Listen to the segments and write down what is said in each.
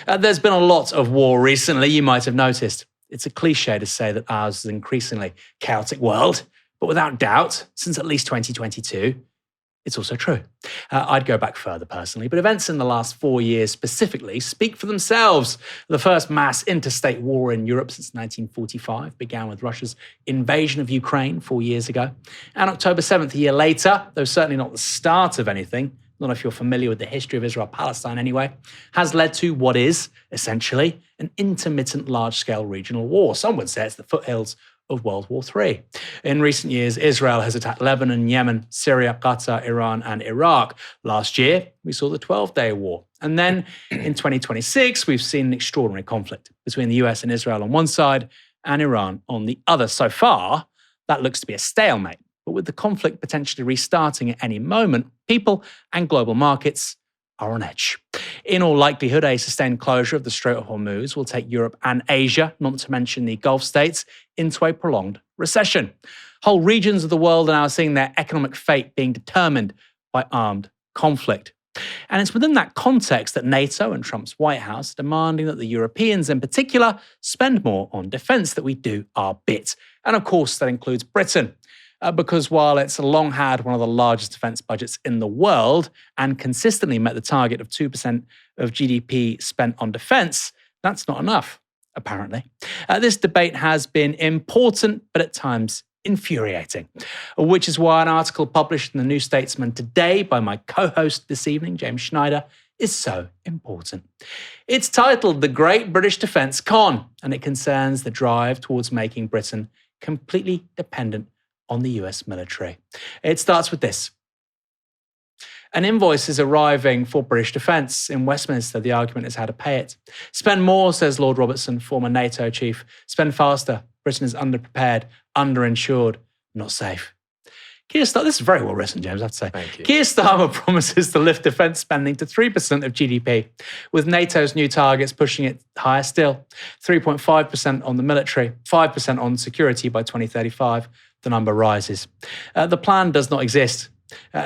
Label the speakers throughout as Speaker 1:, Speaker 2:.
Speaker 1: There's been a lot of war recently, you might have noticed. It's a cliche to say that ours is an increasingly chaotic world, but without doubt, since at least 2022, it's also true. I'd go back further personally, but events in the last 4 years specifically speak for themselves. The first mass interstate war in Europe since 1945 began with Russia's invasion of Ukraine 4 years ago. And October 7th, a year later, though certainly not the start of anything, not if you're familiar with the history of Israel-Palestine anyway, has led to what is, essentially, an intermittent large-scale regional war. Some would say it's the foothills of World War III. In recent years, Israel has attacked Lebanon, Yemen, Syria, Qatar, Iran, and Iraq. Last year, we saw the 12-day war. And then in 2026, we've seen an extraordinary conflict between the US and Israel on one side and Iran on the other. So far, that looks to be a stalemate. But with the conflict potentially restarting at any moment, people and global markets are on edge. In all likelihood, a sustained closure of the Strait of Hormuz will take Europe and Asia, not to mention the Gulf states, into a prolonged recession. Whole regions of the world are now seeing their economic fate being determined by armed conflict. And it's within that context that NATO and Trump's White House are demanding that the Europeans in particular spend more on defence, that we do our bit. And of course, that includes Britain. Because while it's long had one of the largest defence budgets in the world and consistently met the target of 2% of GDP spent on defence, that's not enough, apparently. This debate has been important, but at times infuriating, which is why an article published in the New Statesman today by my co-host this evening, James Schneider, is so important. It's titled The Great British Defence Con, and it concerns the drive towards making Britain completely dependent on the US military. It starts with this. An invoice is arriving for British defence. In Westminster, the argument is how to pay it. Spend more, says Lord Robertson, former NATO chief. Spend faster. Britain is underprepared, underinsured, not safe. Keir Starmer, this is very well written, James, I have to say.
Speaker 2: Thank you.
Speaker 1: Keir Starmer promises to lift defence spending to 3% of GDP, with NATO's new targets pushing it higher still. 3.5% on the military, 5% on security by 2035. The number rises. The plan does not exist.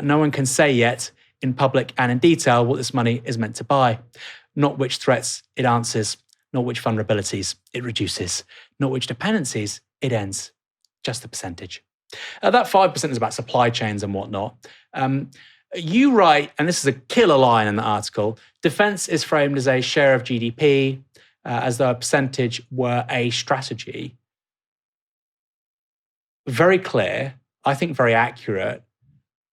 Speaker 1: No one can say yet, in public and in detail, what this money is meant to buy. Not which threats it answers, not which vulnerabilities it reduces, not which dependencies it ends. Just a percentage. That 5% is about supply chains and whatnot. You write, and this is a killer line in the article, defence is framed as a share of GDP, as though a percentage were a strategy. Very clear, I think very accurate.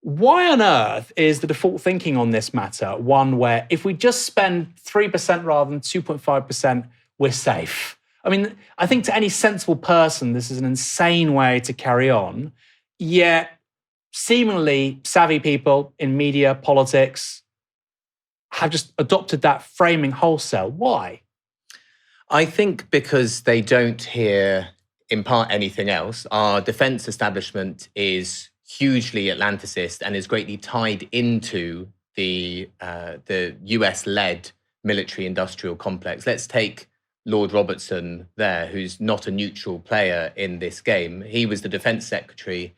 Speaker 1: Why on earth is the default thinking on this matter one where if we just spend 3% rather than 2.5%, we're safe? I mean, I think to any sensible person, this is an insane way to carry on. Yet, seemingly savvy people in media, politics, have just adopted that framing wholesale. Why?
Speaker 2: I think because they don't hear, in part, anything else. Our defence establishment is hugely Atlanticist and is greatly tied into the US-led military-industrial complex. Let's take Lord Robertson there, who's not a neutral player in this game. He was the Defence Secretary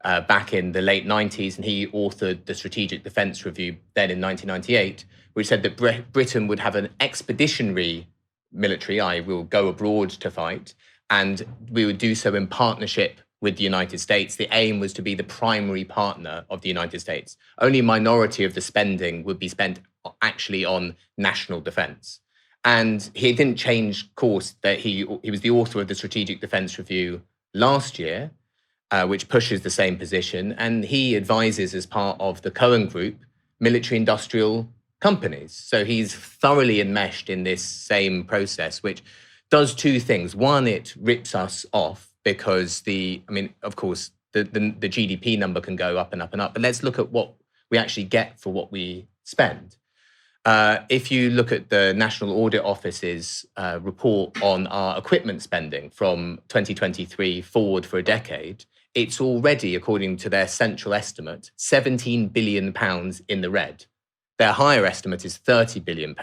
Speaker 2: back in the late 90s, and he authored the Strategic Defence Review then in 1998, which said that Britain would have an expeditionary military, i.e. we'll go abroad to fight, and we would do so in partnership with the United States. The aim was to be the primary partner of the United States. Only a minority of the spending would be spent actually on national defence. And he didn't change course. That he was the author of the Strategic Defence Review last year, which pushes the same position. And he advises, as part of the Cohen Group, military-industrial companies. So he's thoroughly enmeshed in this same process, which does two things. One, it rips us off because of course, the GDP number can go up and up and up. But let's look at what we actually get for what we spend. If you look at the National Audit Office's report on our equipment spending from 2023 forward for a decade, it's already, according to their central estimate, £17 billion in the red. Their higher estimate is £30 billion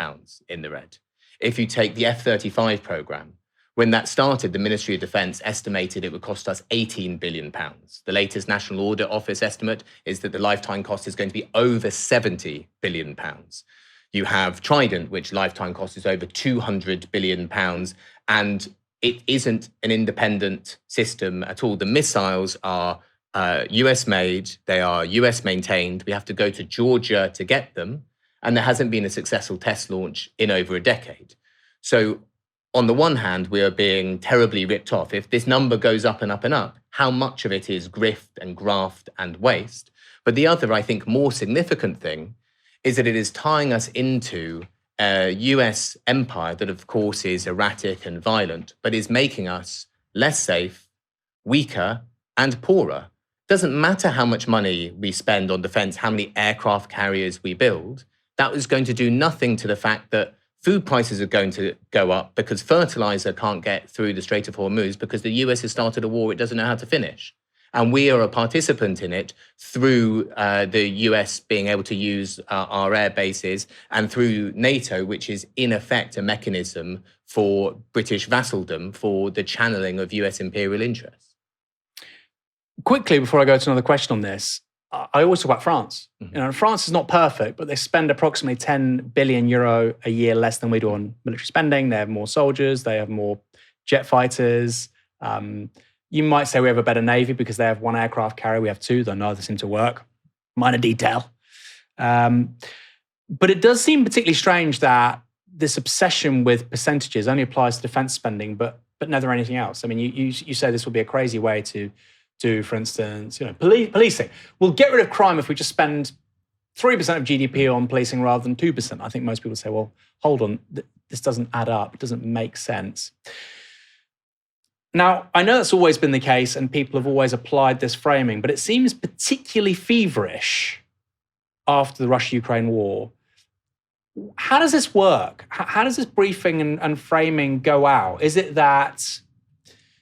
Speaker 2: in the red. If you take the F-35 programme, when that started, the Ministry of Defence estimated it would cost us £18 billion. The latest National Audit Office estimate is that the lifetime cost is going to be over £70 billion. You have Trident, which lifetime cost is over £200 billion, and it isn't an independent system at all. The missiles are US made, they are US maintained. We have to go to Georgia to get them, and there hasn't been a successful test launch in over a decade. So on the one hand, we are being terribly ripped off. If this number goes up and up and up, how much of it is grift and graft and waste? But the other, I think, more significant thing is that it is tying us into a US empire that, of course, is erratic and violent, but is making us less safe, weaker, and poorer. It doesn't matter how much money we spend on defense, how many aircraft carriers we build. That is going to do nothing to the fact that food prices are going to go up because fertilizer can't get through the Strait of Hormuz because the US has started a war it doesn't know how to finish. And we are a participant in it through the US being able to use our air bases and through NATO, which is in effect a mechanism for British vassaldom, for the channeling of US imperial interests.
Speaker 1: Quickly, before I go to another question on this, I always talk about France. Mm-hmm. France is not perfect, but they spend approximately 10 billion euro a year less than we do on military spending. They have more soldiers, they have more jet fighters. You might say we have a better Navy because they have one aircraft carrier. We have two, though neither seem to work. Minor detail. But it does seem particularly strange that this obsession with percentages only applies to defense spending, but never anything else. I mean, you say this would be a crazy way to do, for instance, policing. We'll get rid of crime if we just spend 3% of GDP on policing rather than 2%. I think most people say, well, hold on, this doesn't add up. It doesn't make sense. Now, I know that's always been the case and people have always applied this framing, but it seems particularly feverish after the Russia-Ukraine war. How does this work? How does this briefing and framing go out? Is it that,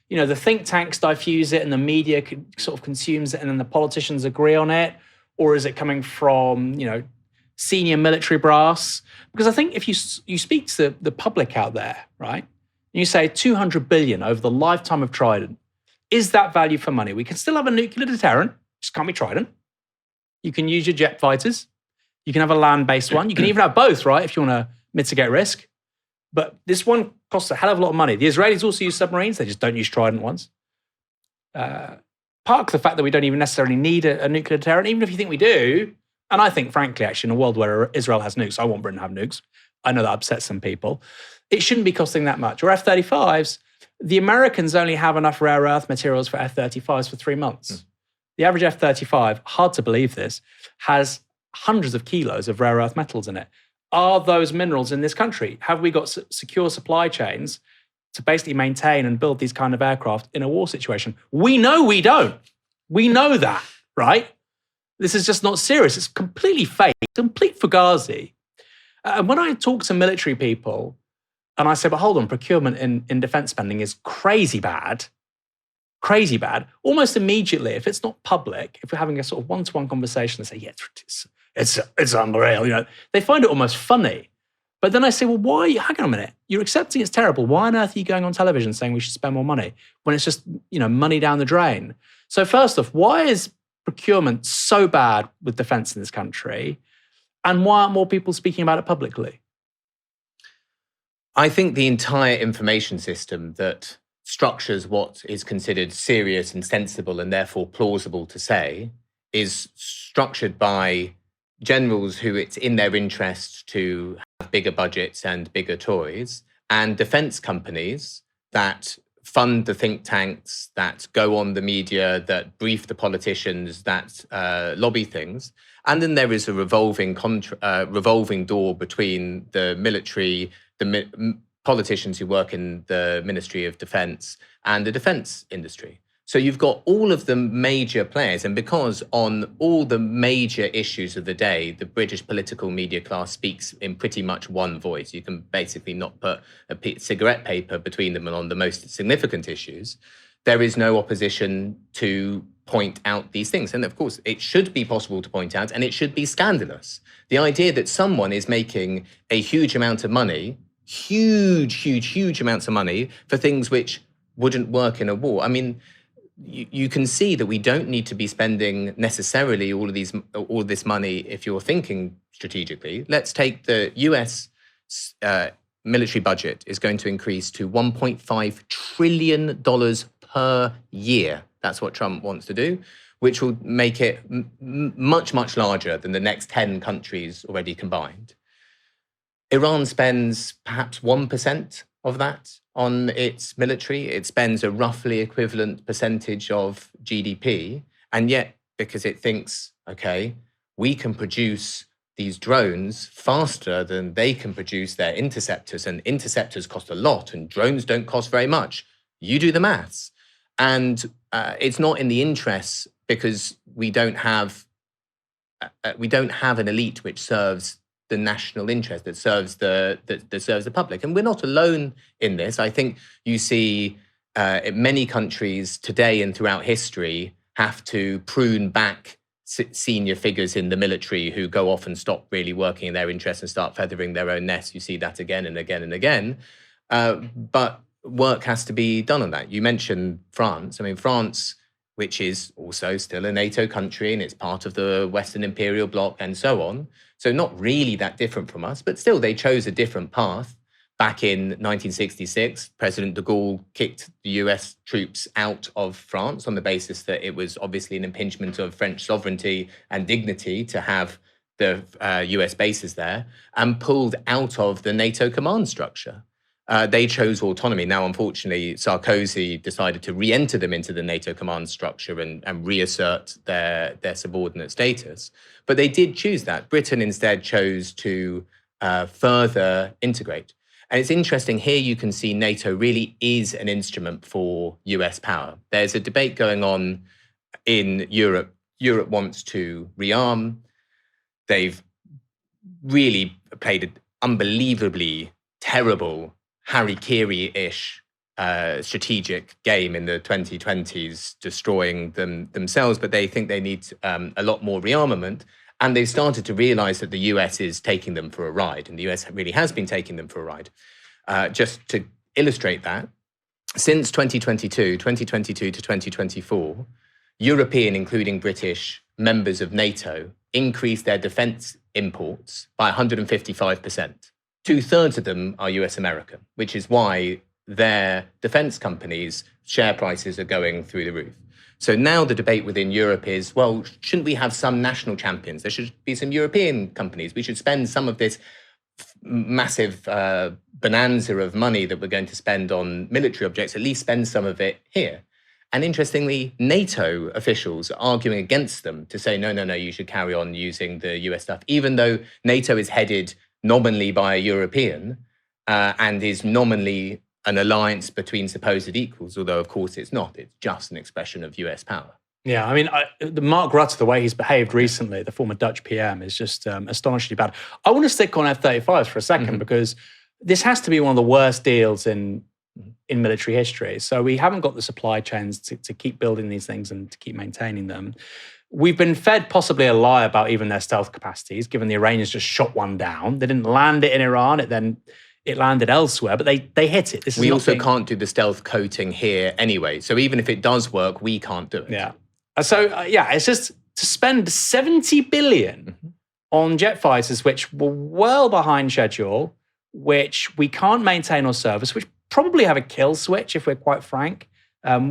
Speaker 1: the think tanks diffuse it and the media sort of consumes it and then the politicians agree on it? Or is it coming from, senior military brass? Because I think if you speak to the public out there, right? You say 200 billion over the lifetime of Trident. Is that value for money? We can still have a nuclear deterrent, just can't be Trident. You can use your jet fighters. You can have a land-based one. You can even have both, right, if you want to mitigate risk. But this one costs a hell of a lot of money. The Israelis also use submarines. They just don't use Trident ones. Park the fact that we don't even necessarily need a nuclear deterrent, even if you think we do. And I think, frankly, actually, in a world where Israel has nukes, I want Britain to have nukes. I know that upsets some people. It shouldn't be costing that much. Or F-35s, the Americans only have enough rare earth materials for F-35s for 3 months. The average F-35, hard to believe this, has hundreds of kilos of rare earth metals in it. Are those minerals in this country? Have we got secure supply chains to basically maintain and build these kind of aircraft in a war situation? We know we don't. We know that, right? This is just not serious. It's completely fake, complete fugazi. And when I talk to military people, and I say, but hold on, procurement in defense spending is crazy bad, almost immediately, if it's not public, if we're having a sort of one-to-one conversation, they say, yeah, it's unreal. They find it almost funny. But then I say, well, why? Hang on a minute. You're accepting it's terrible. Why on earth are you going on television saying we should spend more money when it's just, money down the drain? So first off, why is procurement so bad with defense in this country? And why aren't more people speaking about it publicly?
Speaker 2: I think the entire information system that structures what is considered serious and sensible and therefore plausible to say is structured by generals who it's in their interest to have bigger budgets and bigger toys, and defense companies that fund the think tanks, that go on the media, that brief the politicians, that lobby things. And then there is a revolving door between the military, the politicians who work in the Ministry of Defence, and the defence industry. So you've got all of the major players, and because on all the major issues of the day, the British political media class speaks in pretty much one voice. You can basically not put a cigarette paper between them, and on the most significant issues, there is no opposition to point out these things. And of course, it should be possible to point out, and it should be scandalous. The idea that someone is making a huge amount of money, huge amounts of money for things which wouldn't work in a war. I mean, you can see that we don't need to be spending necessarily all of this money if you're thinking strategically. Let's take the US military budget is going to increase to $1.5 trillion per year. That's what Trump wants to do, which will make it much, much larger than the next 10 countries already combined. Iran spends perhaps 1% of that on its military. It spends a roughly equivalent percentage of GDP. And yet, because it thinks, okay, we can produce these drones faster than they can produce their interceptors, and interceptors cost a lot and drones don't cost very much. You do the maths. And it's not in the interests, because we don't have an elite which serves the national interest, that serves the public. And we're not alone in this. I think you see many countries today and throughout history have to prune back senior figures in the military who go off and stop really working in their interests and start feathering their own nests. You see that again and again and again. But work has to be done on that. You mentioned France. I mean, France, which is also still a NATO country and it's part of the Western imperial bloc and so on. So not really that different from us, but still they chose a different path. Back in 1966, President de Gaulle kicked the US troops out of France on the basis that it was obviously an impingement of French sovereignty and dignity to have the US bases there, and pulled out of the NATO command structure. They chose autonomy. Now, unfortunately, Sarkozy decided to re-enter them into the NATO command structure and reassert their subordinate status. But they did choose that. Britain instead chose to further integrate. And it's interesting, here you can see NATO really is an instrument for US power. There's a debate going on in Europe. Europe wants to rearm. They've really played an unbelievably terrible Harry-Kiri-ish strategic game in the 2020s, destroying themselves, but they think they need a lot more rearmament. And they've started to realize that the US is taking them for a ride, and the US really has been taking them for a ride. Just to illustrate that, since 2022 to 2024, European, including British, members of NATO increased their defense imports by 155%. 2/3 of them are US American, which is why their defense companies' share prices are going through the roof. So now the debate within Europe is, well, shouldn't we have some national champions? There should be some European companies. We should spend some of this massive bonanza of money that we're going to spend on military objects, at least spend some of it here. And interestingly, NATO officials are arguing against them to say, no, you should carry on using the US stuff, even though NATO is headed nominally by a European and is nominally an alliance between supposed equals, although, of course, it's not. It's just an expression of US power.
Speaker 1: Yeah, I mean, the Mark Rutte, the way he's behaved recently, the former Dutch PM, is just astonishingly bad. I want to stick on F-35s for a second, because this has to be one of the worst deals in military history. So we haven't got the supply chains to keep building these things and to keep maintaining them. We've been fed possibly a lie about even their stealth capacities, given the Iranians just shot one down. They didn't land it in Iran. It landed elsewhere, but they hit it.
Speaker 2: We also can't do the stealth coating here anyway. So even if it does work, we can't do it.
Speaker 1: Yeah. So, it's just to spend $70 billion on jet fighters, which were well behind schedule, which we can't maintain or service, which probably have a kill switch, if we're quite frank.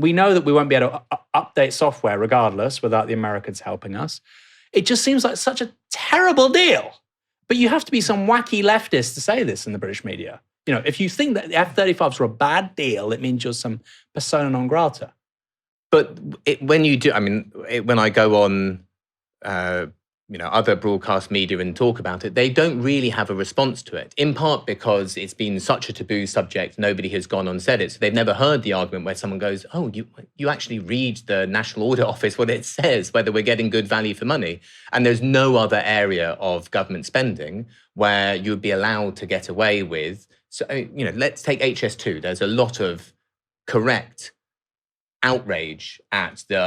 Speaker 1: We know that we won't be able to update software regardless without the Americans helping us. It just seems like such a terrible deal. But you have to be some wacky leftist to say this in the British media. You know, if you think that the F-35s are a bad deal, it means you're some persona non grata.
Speaker 2: But when you do, I mean, when I go on, other broadcast media and talk about it, they don't really have a response to it, in part because it's been such a taboo subject, nobody has gone on and said it. So they've never heard the argument where someone goes, oh, you actually read the National Audit Office, what it says, whether we're getting good value for money. And there's no other area of government spending where you would be allowed to get away with. So, let's take HS2. There's a lot of correct outrage at the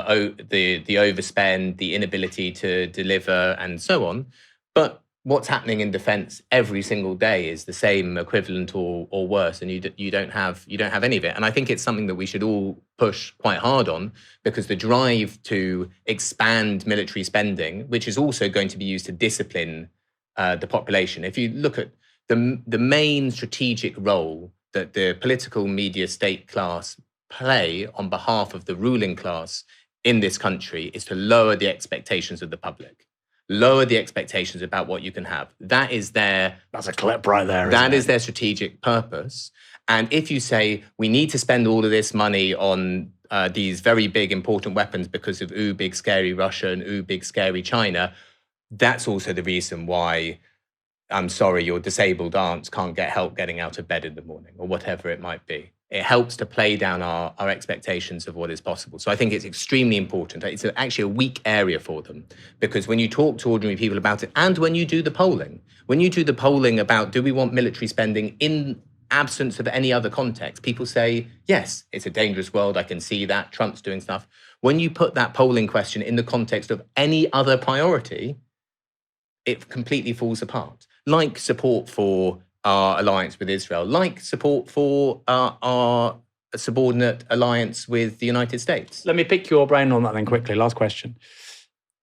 Speaker 2: overspend, the inability to deliver, and so on. But what's happening in defence every single day is the same, equivalent, or worse, and you don't have any of it. And I think it's something that we should all push quite hard on, because the drive to expand military spending, which is also going to be used to discipline the population. If you look at the main strategic role that the political media state class play on behalf of the ruling class in this country, is to lower the expectations of the public. Lower the expectations about what you can have. That's
Speaker 1: a clip right there.
Speaker 2: That is their strategic purpose. And if you say we need to spend all of this money on these very big, important weapons because of big, scary Russia and big, scary China, that's also the reason why, I'm sorry, your disabled aunts can't get help getting out of bed in the morning, or whatever it might be. It helps to play down our expectations of what is possible. So I think it's extremely important. It's actually a weak area for them, because when you talk to ordinary people about it, and when you do the polling about do we want military spending in absence of any other context, people say, yes, it's a dangerous world. I can see that. Trump's doing stuff. When you put that polling question in the context of any other priority, it completely falls apart. Like support for our alliance with Israel, like support for our subordinate alliance with the United States.
Speaker 1: Let me pick your brain on that then quickly. Last question.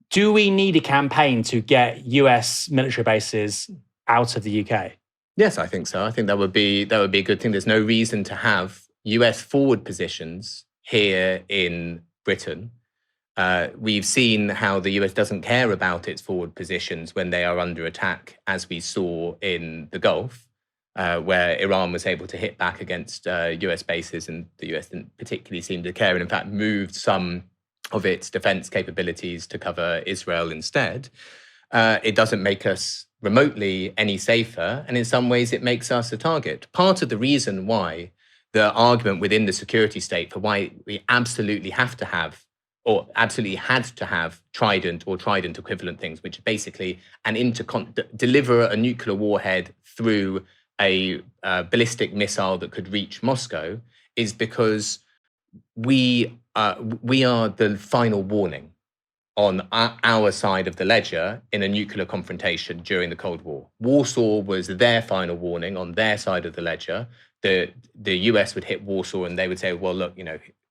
Speaker 1: Do we need a campaign to get US military bases out of the UK?
Speaker 2: Yes, I think so. I think that would be a good thing. There's no reason to have US forward positions here in Britain. We've seen how the US doesn't care about its forward positions when they are under attack, as we saw in the Gulf, where Iran was able to hit back against US bases, and the US didn't particularly seem to care, and in fact moved some of its defense capabilities to cover Israel instead. It doesn't make us remotely any safer, and in some ways it makes us a target. Part of the reason why the argument within the security state for why we absolutely have to have, or absolutely had to have, Trident or Trident equivalent things, which are basically deliver a nuclear warhead through a ballistic missile that could reach Moscow, is because we are the final warning on our side of the ledger in a nuclear confrontation during the Cold War. Warsaw was their final warning on their side of the ledger. The US would hit Warsaw and they would say, well, look,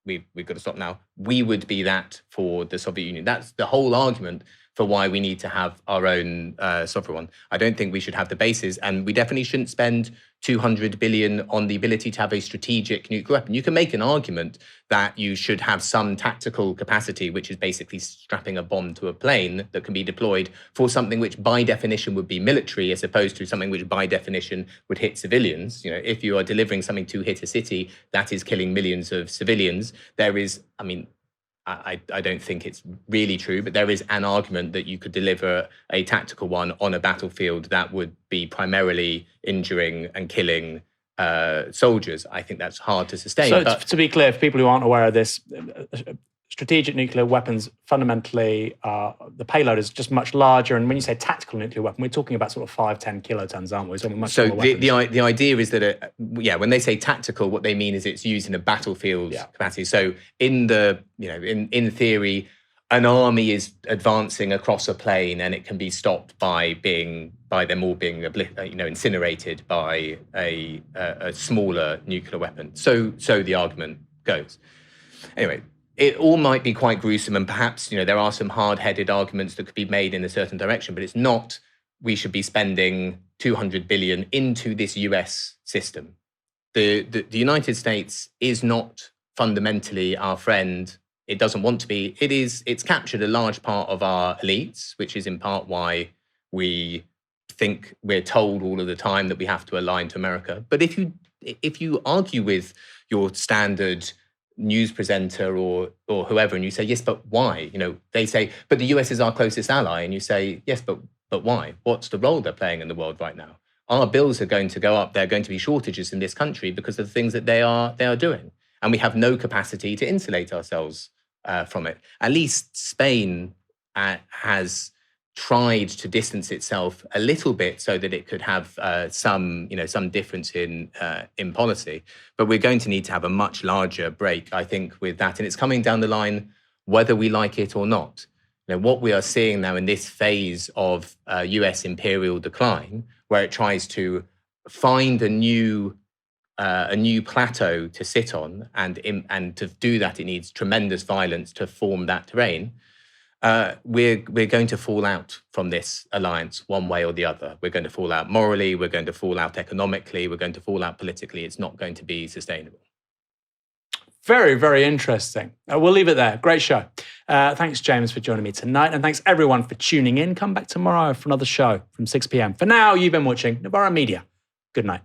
Speaker 2: we've got to stop now. We would be that for the Soviet Union. That's the whole argument for why we need to have our own sovereign one. I don't think we should have the bases, and we definitely shouldn't spend 200 billion on the ability to have a strategic nuclear weapon. You can make an argument that you should have some tactical capacity, which is basically strapping a bomb to a plane that can be deployed for something which by definition would be military, as opposed to something which by definition would hit civilians. If you are delivering something to hit a city that is killing millions of civilians, there is, I don't think it's really true, but there is an argument that you could deliver a tactical one on a battlefield that would be primarily injuring and killing soldiers. I think that's hard to sustain.
Speaker 1: So to be clear, for people who aren't aware of this, strategic nuclear weapons, fundamentally, the payload is just much larger. And when you say tactical nuclear weapon, we're talking about sort of 5-10 kilotons, aren't we? So
Speaker 2: the idea is that, when they say tactical, what they mean is it's used in a battlefield capacity. So in in theory, an army is advancing across a plain and it can be stopped by them all being incinerated by a smaller nuclear weapon. So the argument goes. Anyway, it all might be quite gruesome, and perhaps there are some hard-headed arguments that could be made in a certain direction, but it's not we should be spending 200 billion into this US system. The United States is not fundamentally our friend. It doesn't want to be. It's captured a large part of our elites, which is in part why we think we're told all of the time that we have to align to America. But if you argue with your standard news presenter or whoever, and you say, yes, but why? They say, but the US is our closest ally. And you say, yes, but why? What's the role they're playing in the world right now? Our bills are going to go up. There are going to be shortages in this country because of the things that they are doing. And we have no capacity to insulate ourselves from it. At least Spain has tried to distance itself a little bit so that it could have some difference in policy. But we're going to need to have a much larger break, I think, with that. And it's coming down the line, whether we like it or not. What we are seeing now in this phase of US imperial decline, where it tries to find a new plateau to sit on, and to do that, it needs tremendous violence to form that terrain. We're going to fall out from this alliance one way or the other. We're going to fall out morally. We're going to fall out economically. We're going to fall out politically. It's not going to be sustainable.
Speaker 1: Very, very interesting. We'll leave it there. Great show. Thanks, James, for joining me tonight. And thanks, everyone, for tuning in. Come back tomorrow for another show from 6 p.m. For now, you've been watching Novara Media. Good night.